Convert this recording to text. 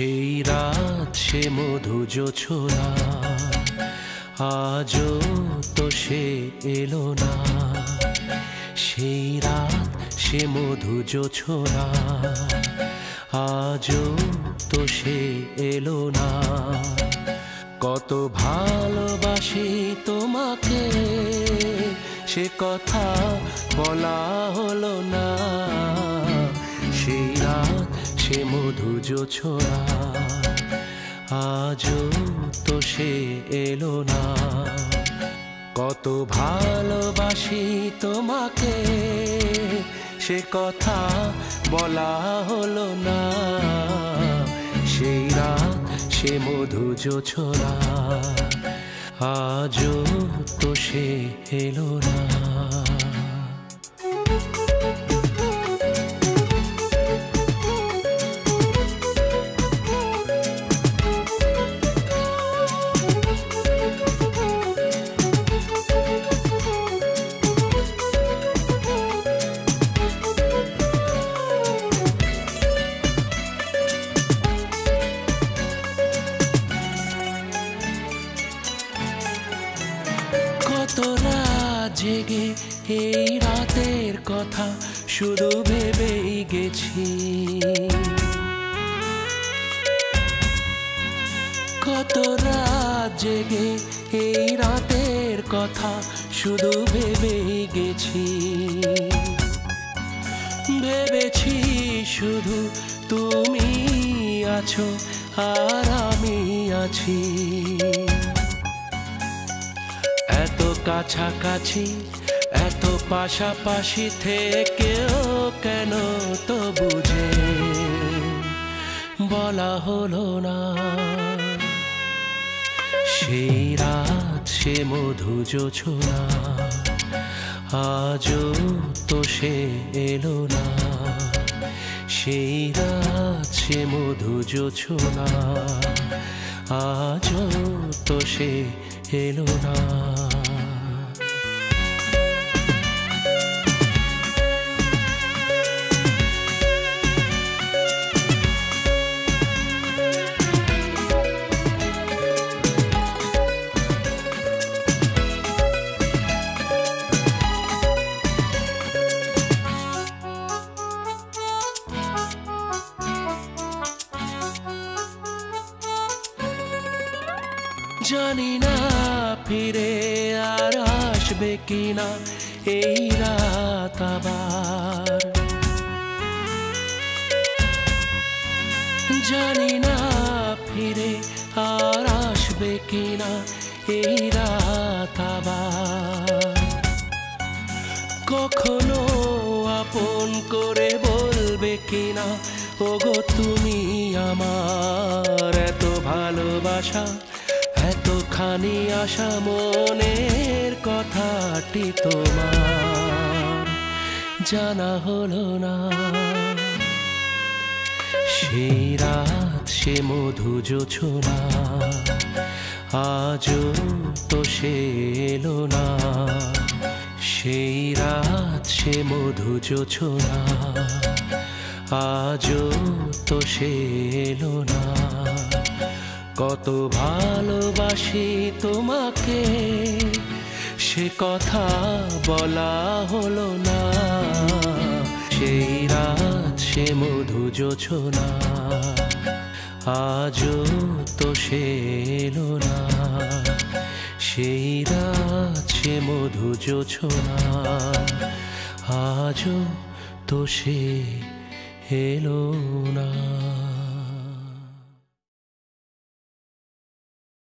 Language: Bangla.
সেই রাত সে মধু জোছনা, আজও তো সে এলো না। সেই রাত সে মধু জোছনা, আজও তো সে এলো না। কত ভালোবাসি তোমাকে সে কথা বলা হলো না। সেই রাত সে মধু জোছনা, আজও তো সে এলো না। কত ভালোবাসি তোমাকে সে কথা বলা হলো না। সেই রাত সে মধু জোছনা, আজও তো সে এলো না। কত রাত জেগে এই রাতের কথা শুধু ভেবেই গেছি। কত রাত জেগে এই রাতের কথা শুধু ভেবেই গেছি। ভেবেছি শুধু তুমি আছো আর আমি আছি। এত কাছাকাছি এত পাশাপাশি থেকেও কেন তো বুঝে বলা হলো না। সেই রাত সে মধু জোছনা, আজও তো সে এলো না। সেই রাত সে মধু জোছনা, আজও তো সে এলো না। জানি না ফিরে আর আসবে কিনা এই রাত আবার। জানি না ফিরে আর আসবে কিনা এই রাত আবার। কখনো আপন করে বলবে কিনা ওগো তুমি আমার। এত ভালোবাসা এতখানি আশা মনের কথাটি তোমার জানা হলো না। সেই রাত সে মধু জোছনা, আজও তো সে এলো না। সেই রাত সে মধু জোছনা, আজও তো সে এলো না। কত ভালোবাসি তোমাকে সে কথা বলা হলো না। সেই রাত সে মধু জোছনা, আজও তো সে এলো না। সেই রাত সে মধু জোছনা, আজও তো সে এলো না।